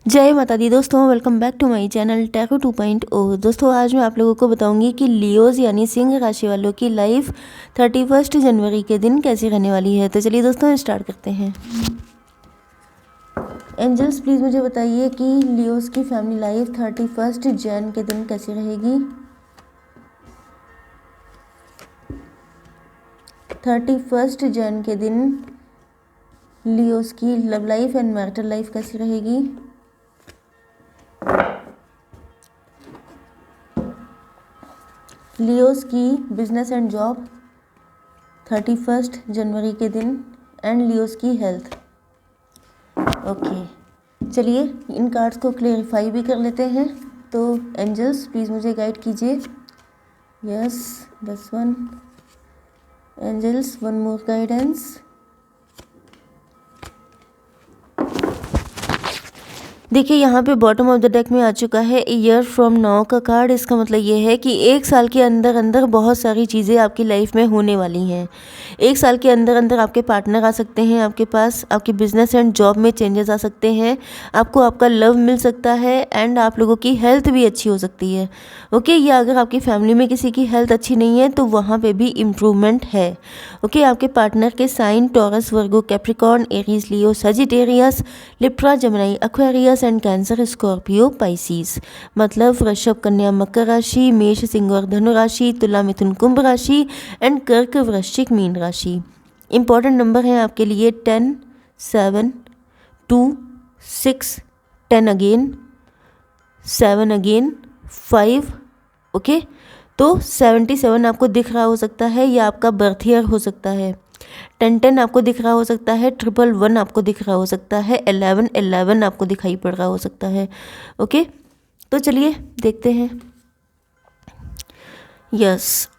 जय माता दी दोस्तों, welcome back to my channel tarot 2.0। दोस्तों आज मैं आप लोगों को बताऊंगी कि लियोज यानी सिंह राशि वालों की लाइफ 31 जनवरी के दिन कैसी रहने वाली है। तो चलिए दोस्तों स्टार्ट करते हैं। एंजल्स प्लीज़ मुझे बताइए कि लियोज की फैमिली लाइफ 31 जैन के दिन कैसी रहेगी। 31 जैन के दिन लियोज की love life and marital life कैसी रहेगी। लियोस की बिजनेस एंड जॉब 31 जनवरी के दिन एंड लियोस की हेल्थ। ओके चलिए इन कार्ड्स को क्लेरिफाई भी कर लेते हैं। तो एंजल्स प्लीज़ मुझे गाइड कीजिए। Yes this one angels, one more guidance. देखिए यहाँ पे बॉटम ऑफ द डेक में आ चुका है ईयर फ्रॉम नाउ का कार्ड। इसका मतलब ये है कि एक साल के अंदर अंदर बहुत सारी चीज़ें आपकी लाइफ में होने वाली हैं। एक साल के अंदर अंदर आपके पार्टनर आ सकते हैं आपके पास, आपके बिजनेस एंड जॉब में चेंजेस आ सकते हैं, आपको आपका लव मिल सकता है एंड आप लोगों की हेल्थ भी अच्छी हो सकती है। ओके या अगर आपकी फैमिली में किसी की हेल्थ अच्छी नहीं है तो वहाँ पर भी इम्प्रूवमेंट है। ओके आपके पार्टनर के sign Taurus, Virgo, Capricorn, Aries, Leo, Sagittarius, Libra, Gemini, Aquarius and Cancer, Scorpio, Pisces. मतलब वृषभ, कन्या, मकर राशि, मेष, सिंह और धनु राशि, तुला, मिथुन, कुंभ राशि एंड कर्क, वृश्चिक, मीन राशि। इंपॉर्टेंट नंबर है आपके लिए 10, 7, 2, 6, 10 अगेन, 7 अगेन, 5। ओके तो 77 आपको दिख रहा हो सकता है या आपका बर्थ ईयर हो सकता है। 10 आपको दिख रहा हो सकता है, 111 आपको दिख रहा हो सकता है, 11 आपको दिखाई पड़ रहा हो सकता है। ओके तो चलिए देखते हैं। यस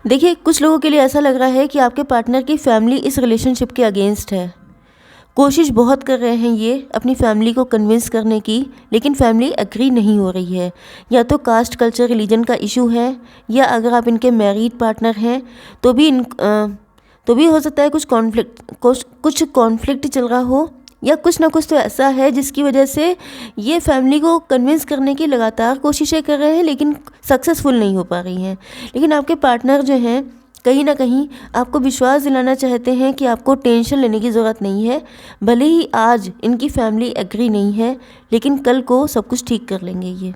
देखिए कुछ लोगों के लिए ऐसा लग रहा है कि आपके पार्टनर की फैमिली इस रिलेशनशिप के अगेंस्ट है। कोशिश बहुत कर रहे हैं ये अपनी फैमिली को कन्विंस करने की, लेकिन फैमिली एग्री नहीं हो रही है। या तो कास्ट, कल्चर, रिलीजन का इशू है, या अगर आप इनके मैरिड पार्टनर हैं तो भी हो सकता है कुछ कॉन्फ्लिक्ट चल रहा हो, या कुछ ना कुछ तो ऐसा है जिसकी वजह से ये फैमिली को कन्विंस करने की लगातार कोशिशें कर रहे हैं लेकिन सक्सेसफुल नहीं हो पा रही हैं। लेकिन आपके पार्टनर जो हैं कहीं ना कहीं आपको विश्वास दिलाना चाहते हैं कि आपको टेंशन लेने की ज़रूरत नहीं है। भले ही आज इनकी फैमिली एग्री नहीं है लेकिन कल को सब कुछ ठीक कर लेंगे ये।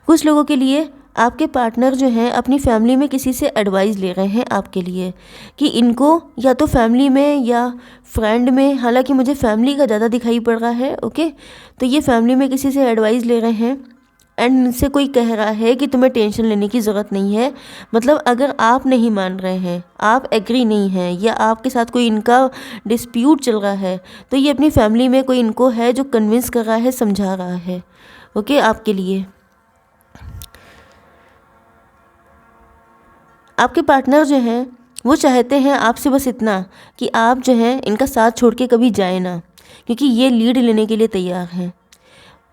कुछ लोगों के लिए आपके पार्टनर जो हैं अपनी फैमिली में किसी से एडवाइस ले रहे हैं आपके लिए कि इनको या तो फैमिली में या फ्रेंड में, हालांकि मुझे फैमिली का ज़्यादा दिखाई पड़ रहा है। ओके तो ये फैमिली में किसी से एडवाइस ले रहे हैं एंड इनसे कोई कह रहा है कि तुम्हें टेंशन लेने की ज़रूरत नहीं है। मतलब अगर आप नहीं मान रहे हैं, आप एग्री नहीं हैं, या आपके साथ कोई इनका डिस्प्यूट चल रहा है तो ये अपनी फैमिली में कोई इनको है जो कन्विंस कर रहा है, समझा रहा है। ओके आपके लिए आपके पार्टनर जो हैं वो चाहते हैं आपसे बस इतना कि आप जो हैं इनका साथ छोड़ के कभी जाए ना, क्योंकि ये लीड लेने के लिए तैयार हैं।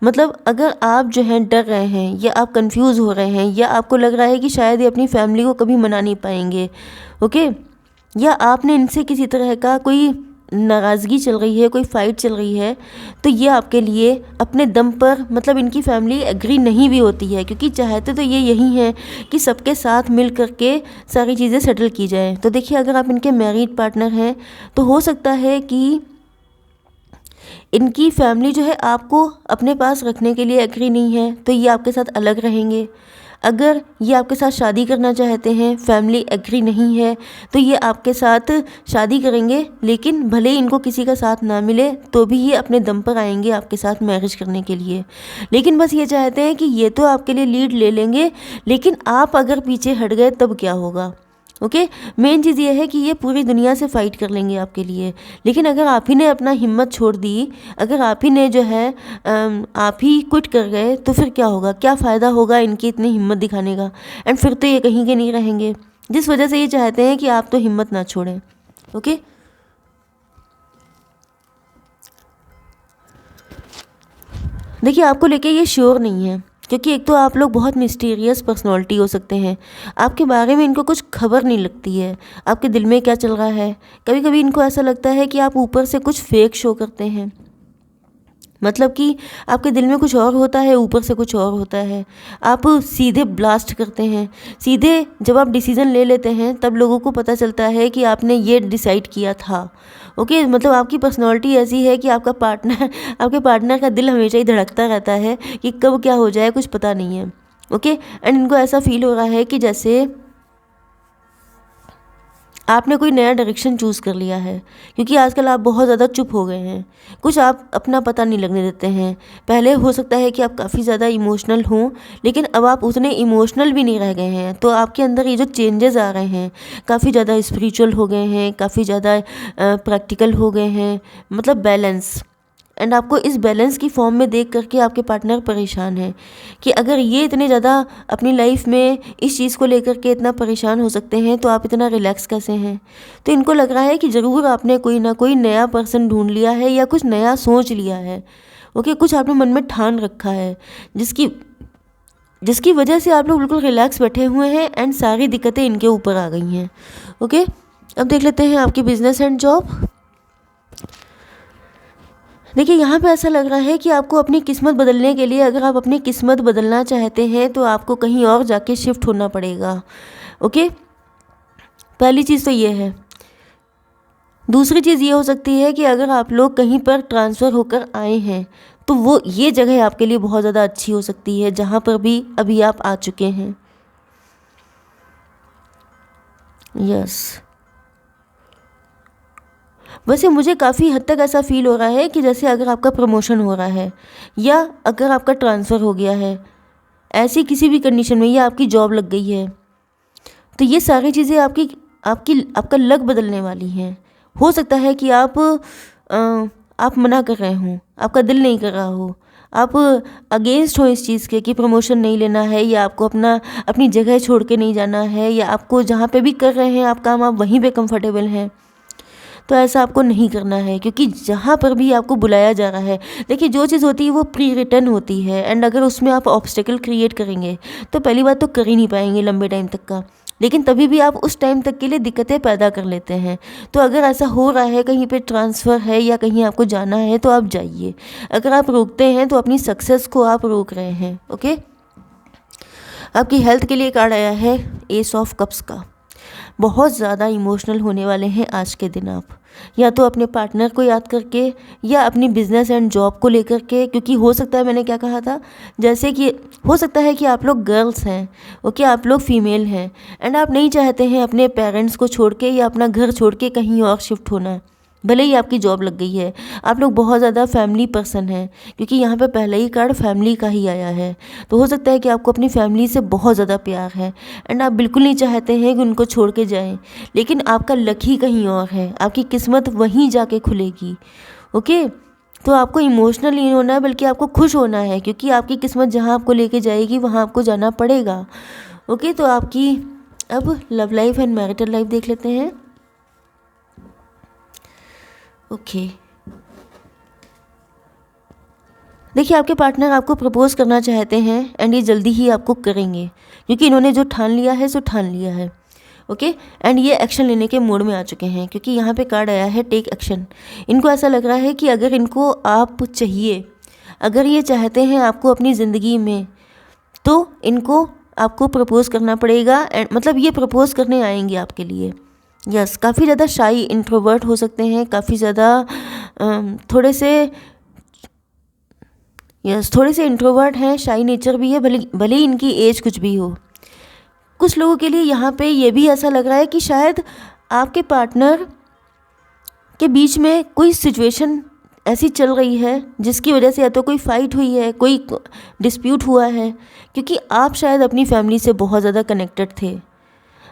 मतलब अगर आप जो हैं डर रहे हैं या आप कंफ्यूज हो रहे हैं या आपको लग रहा है कि शायद ये अपनी फैमिली को कभी मना नहीं पाएंगे, ओके, या आपने इनसे किसी तरह का कोई नाराज़गी चल रही है, कोई फाइट चल रही है, तो ये आपके लिए अपने दम पर, मतलब इनकी फैमिली एग्री नहीं भी होती है क्योंकि चाहते तो ये यही है कि सबके साथ मिल करके सारी चीज़ें सेटल की जाए। तो देखिए अगर आप इनके मैरिड पार्टनर हैं तो हो सकता है कि इनकी फैमिली जो है आपको अपने पास रखने के लिए एग्री नहीं है तो ये आपके साथ अलग रहेंगे। अगर ये आपके साथ शादी करना चाहते हैं, फैमिली एग्री नहीं है, तो ये आपके साथ शादी करेंगे, लेकिन भले ही इनको किसी का साथ ना मिले तो भी ये अपने दम पर आएंगे आपके साथ मैरिज करने के लिए। लेकिन बस ये चाहते हैं कि ये तो आपके लिए लीड ले लेंगे, लेकिन आप अगर पीछे हट गए तब क्या होगा। ओके मेन चीज़ ये है कि ये पूरी दुनिया से फ़ाइट कर लेंगे आपके लिए। लेकिन अगर आप ही ने अपना हिम्मत छोड़ दी, अगर आप ही ने जो है आप ही क्विट कर गए तो फिर क्या होगा, क्या फ़ायदा होगा इनकी इतनी हिम्मत दिखाने का। एंड फिर तो ये कहीं के नहीं रहेंगे, जिस वजह से ये चाहते हैं कि आप तो हिम्मत ना छोड़ें। ओके देखिए आपको लेके ये श्योर नहीं है, क्योंकि एक तो आप लोग बहुत मिस्टीरियस पर्सनालिटी हो सकते हैं, आपके बारे में इनको कुछ खबर नहीं लगती है, आपके दिल में क्या चल रहा है। कभी कभी इनको ऐसा लगता है कि आप ऊपर से कुछ फेक शो करते हैं, मतलब कि आपके दिल में कुछ और होता है, ऊपर से कुछ और होता है। आप सीधे ब्लास्ट करते हैं, सीधे जब आप डिसीज़न ले लेते हैं तब लोगों को पता चलता है कि आपने ये डिसाइड किया था। ओके, मतलब आपकी पर्सनालिटी ऐसी है कि आपके पार्टनर का दिल हमेशा ही धड़कता रहता है कि कब क्या हो जाए कुछ पता नहीं है। ओके, एंड इनको ऐसा फील हो रहा है कि जैसे आपने कोई नया डायरेक्शन चूज़ कर लिया है, क्योंकि आजकल आप बहुत ज़्यादा चुप हो गए हैं, कुछ आप अपना पता नहीं लगने देते हैं। पहले हो सकता है कि आप काफ़ी ज़्यादा इमोशनल हों, लेकिन अब आप उतने इमोशनल भी नहीं रह गए हैं। तो आपके अंदर ये जो चेंजेस आ रहे हैं, काफ़ी ज़्यादा स्पिरिचुअल हो गए हैं, काफ़ी ज़्यादा प्रैक्टिकल हो गए हैं, मतलब बैलेंस। एंड आपको इस बैलेंस की फॉर्म में देख करके आपके पार्टनर परेशान है कि अगर ये इतने ज़्यादा अपनी लाइफ में इस चीज़ को लेकर के इतना परेशान हो सकते हैं तो आप इतना रिलैक्स कैसे हैं। तो इनको लग रहा है कि ज़रूर आपने कोई ना कोई नया पर्सन ढूंढ लिया है या कुछ नया सोच लिया है। ओके, कुछ आपने मन में ठान रखा है जिसकी जिसकी वजह से आप लोग बिल्कुल रिलैक्स बैठे हुए हैं एंड सारी दिक्कतें इनके ऊपर आ गई हैं। ओके, अब देख लेते हैं आपकी बिजनेस एंड जॉब। देखिए, यहाँ पे ऐसा लग रहा है कि आपको अपनी किस्मत बदलने के लिए, अगर आप अपनी किस्मत बदलना चाहते हैं तो आपको कहीं और जाके शिफ्ट होना पड़ेगा। ओके, पहली चीज़ तो ये है। दूसरी चीज़ ये हो सकती है कि अगर आप लोग कहीं पर ट्रांसफ़र होकर आए हैं तो वो ये जगह आपके लिए बहुत ज़्यादा अच्छी हो सकती है जहाँ पर भी अभी आप आ चुके हैं। यस, वैसे मुझे काफ़ी हद तक ऐसा फ़ील हो रहा है कि जैसे अगर आपका प्रमोशन हो रहा है या अगर आपका ट्रांसफ़र हो गया है, ऐसी किसी भी कंडीशन में, या आपकी जॉब लग गई है, तो ये सारी चीज़ें आपका लक बदलने वाली हैं। हो सकता है कि आप मना कर रहे हों, आपका दिल नहीं कर रहा हो, आप अगेंस्ट हो इस चीज़ के कि प्रमोशन नहीं लेना है, या आपको अपनी जगह छोड़ के नहीं जाना है, या आपको जहाँ पे भी कर रहे हैं आप काम, आप वहीं पे कंफर्टेबल हैं। तो ऐसा आपको नहीं करना है, क्योंकि जहाँ पर भी आपको बुलाया जा रहा है, देखिए जो चीज़ होती है वो प्री रिटन होती है। एंड अगर उसमें आप ऑब्स्टेकल क्रिएट करेंगे तो पहली बात तो कर ही नहीं पाएंगे लंबे टाइम तक का, लेकिन तभी भी आप उस टाइम तक के लिए दिक्कतें पैदा कर लेते हैं। तो अगर ऐसा हो रहा है, कहीं पे ट्रांसफ़र है या कहीं आपको जाना है, तो आप जाइए। अगर आप रोकते हैं तो अपनी सक्सेस को आप रोक रहे हैं। ओके, आपकी हेल्थ के लिए कार्ड आया है एस ऑफ कप्स का। बहुत ज़्यादा इमोशनल होने वाले हैं आज के दिन आप, या तो अपने पार्टनर को याद करके या अपनी बिजनेस एंड जॉब को लेकर के, क्योंकि हो सकता है, मैंने क्या कहा था, जैसे कि हो सकता है कि आप लोग गर्ल्स हैं, ओके, आप लोग फीमेल हैं एंड आप नहीं चाहते हैं अपने पेरेंट्स को छोड़ के या अपना घर छोड़ के कहीं और शिफ्ट होना, भले ही आपकी जॉब लग गई है। आप लोग बहुत ज़्यादा फैमिली पर्सन हैं, क्योंकि यहाँ पे पहला ही कार्ड फैमिली का ही आया है। तो हो सकता है कि आपको अपनी फैमिली से बहुत ज़्यादा प्यार है एंड आप बिल्कुल नहीं चाहते हैं कि उनको छोड़ के जाएं, लेकिन आपका लक ही कहीं और है, आपकी किस्मत वहीं जाके खुलेगी। ओके, तो आपको इमोशनल नहीं होना है, बल्कि आपको खुश होना है, क्योंकि आपकी किस्मत जहाँ आपको लेके जाएगी वहाँ आपको जाना पड़ेगा। ओके, तो आपकी अब love life and marital life देख लेते हैं। ओके, देखिए, आपके पार्टनर आपको प्रपोज करना चाहते हैं एंड ये जल्दी ही आपको करेंगे, क्योंकि इन्होंने जो ठान लिया है सो ठान लिया है। ओके, एंड ये एक्शन लेने के मूड में आ चुके हैं, क्योंकि यहाँ पे कार्ड आया है टेक एक्शन। इनको ऐसा लग रहा है कि अगर इनको आप चाहिए, अगर ये चाहते हैं आपको अपनी ज़िंदगी में, तो इनको आपको प्रपोज करना पड़ेगा। एंड मतलब ये प्रपोज करने आएंगे आपके लिए। यस, काफ़ी ज़्यादा शाई इंट्रोवर्ट हो सकते हैं, काफ़ी ज़्यादा थोड़े से इंट्रोवर्ट हैं, शाई नेचर भी है, भले ही इनकी एज कुछ भी हो। कुछ लोगों के लिए यहाँ पे ये भी ऐसा लग रहा है कि शायद आपके पार्टनर के बीच में कोई सिचुएशन ऐसी चल रही है जिसकी वजह से या तो कोई फाइट हुई है, कोई डिस्प्यूट हुआ है, क्योंकि आप शायद अपनी फैमिली से बहुत ज़्यादा कनेक्टेड थे।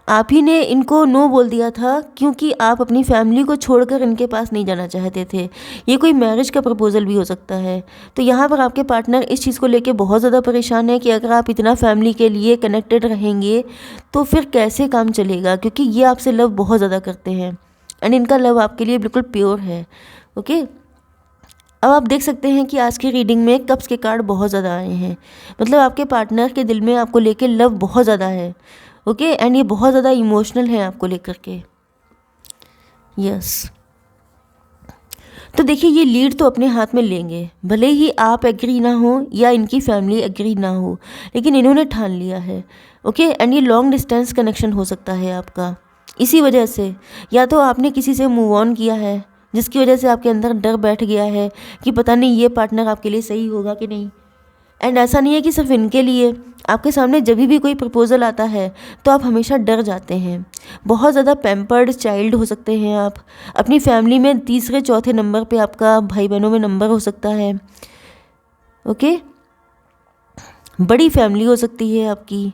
आप ही ने इनको नो बोल दिया था, क्योंकि आप अपनी फैमिली को छोड़कर इनके पास नहीं जाना चाहते थे। ये कोई मैरिज का प्रपोज़ल भी हो सकता है। तो यहाँ पर आपके पार्टनर इस चीज़ को लेके बहुत ज़्यादा परेशान है कि अगर आप इतना फैमिली के लिए कनेक्टेड रहेंगे तो फिर कैसे काम चलेगा, क्योंकि ये आपसे लव बहुत ज़्यादा करते हैं एंड इनका लव आपके लिए बिल्कुल प्योर है। ओके, अब आप देख सकते हैं कि आज की रीडिंग में कप्स के कार्ड बहुत ज़्यादा आए हैं, मतलब आपके पार्टनर के दिल में आपको लेके लव बहुत ज़्यादा है। ओके, एंड ये बहुत ज़्यादा इमोशनल है आपको लेकर के। यस, तो देखिए ये लीड तो अपने हाथ में लेंगे, भले ही आप एग्री ना हो या इनकी फैमिली एग्री ना हो, लेकिन इन्होंने ठान लिया है। ओके, एंड ये लॉन्ग डिस्टेंस कनेक्शन हो सकता है आपका। इसी वजह से या तो आपने किसी से मूव ऑन किया है, जिसकी वजह से आपके अंदर डर बैठ गया है कि पता नहीं ये पार्टनर आपके लिए सही होगा कि नहीं। एंड ऐसा नहीं है कि सिर्फ इनके लिए, आपके सामने जब भी कोई प्रपोज़ल आता है तो आप हमेशा डर जाते हैं। बहुत ज़्यादा पैम्पर्ड चाइल्ड हो सकते हैं आप। अपनी फैमिली में तीसरे चौथे नंबर पे आपका भाई बहनों में नंबर हो सकता है। ओके, बड़ी फैमिली हो सकती है आपकी,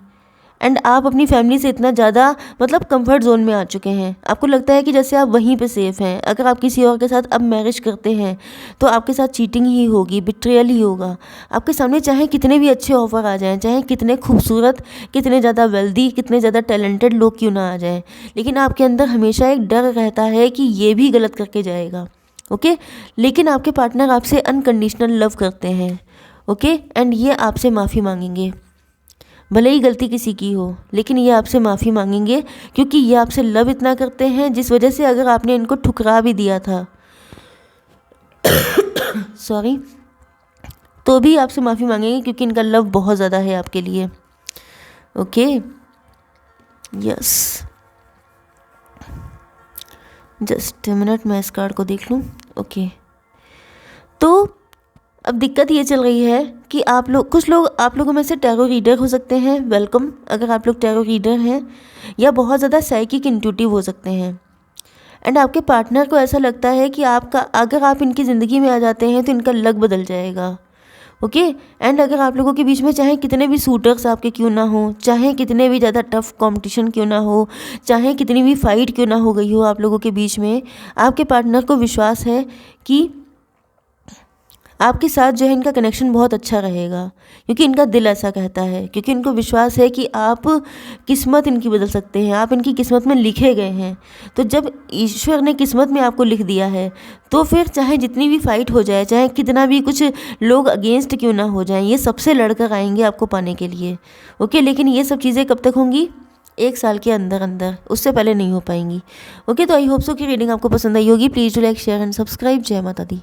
एंड आप अपनी फैमिली से इतना ज़्यादा मतलब कंफर्ट जोन में आ चुके हैं, आपको लगता है कि जैसे आप वहीं पे सेफ़ हैं। अगर आप किसी और के साथ अब मैरिज करते हैं तो आपके साथ चीटिंग ही होगी, बिट्रियल ही होगा। आपके सामने चाहे कितने भी अच्छे ऑफ़र आ जाएं, चाहे कितने खूबसूरत, कितने ज़्यादा वेल्दी, कितने ज़्यादा टैलेंटेड लोग क्यों ना आ जाएं, लेकिन आपके अंदर हमेशा एक डर रहता है कि ये भी गलत करके जाएगा। ओके, लेकिन आपके पार्टनर आपसे अनकंडीशनल लव करते हैं। ओके, एंड ये आपसे माफ़ी मांगेंगे, भले ही गलती किसी की हो, लेकिन ये आपसे माफ़ी मांगेंगे क्योंकि ये आपसे लव इतना करते हैं, जिस वजह से अगर आपने इनको ठुकरा भी दिया था सॉरी, तो भी आपसे माफ़ी मांगेंगे क्योंकि इनका लव बहुत ज़्यादा है आपके लिए। ओके, यस, जस्ट मिनट मैं इस कार्ड को देख लूँ। ओके, तो अब दिक्कत ये चल रही है कि कुछ लोग आप लोगों में से टैरो रीडर हो सकते हैं, वेलकम अगर आप लोग टैरो रीडर हैं, या बहुत ज़्यादा साइकिक इंट्यूटिव हो सकते हैं। एंड आपके पार्टनर को ऐसा लगता है कि अगर आप इनकी ज़िंदगी में आ जाते हैं तो इनका लक बदल जाएगा। ओके, एंड अगर आप लोगों के बीच में चाहे कितने भी सूटर्स आपके क्यों ना हो, चाहे कितने भी ज़्यादा टफ कंपटीशन क्यों ना हो, चाहे कितनी भी फाइट क्यों ना हो गई हो आप लोगों के बीच में, आपके पार्टनर को विश्वास है कि आपके साथ जो है इनका कनेक्शन बहुत अच्छा रहेगा, क्योंकि इनका दिल ऐसा कहता है, क्योंकि इनको विश्वास है कि आप किस्मत इनकी बदल सकते हैं, आप इनकी किस्मत में लिखे गए हैं। तो जब ईश्वर ने किस्मत में आपको लिख दिया है तो फिर चाहे जितनी भी फाइट हो जाए, चाहे कितना भी कुछ लोग अगेंस्ट क्यों ना हो जाएं, ये सबसे लड़कर आएंगे आपको पाने के लिए। ओके, लेकिन ये सब चीज़ें कब तक होंगी? 1 साल के अंदर अंदर, उससे पहले नहीं हो पाएंगी। ओके, तो आई होप सो कि रीडिंग आपको पसंद आई होगी। Please do like, share and subscribe. जय माता दी।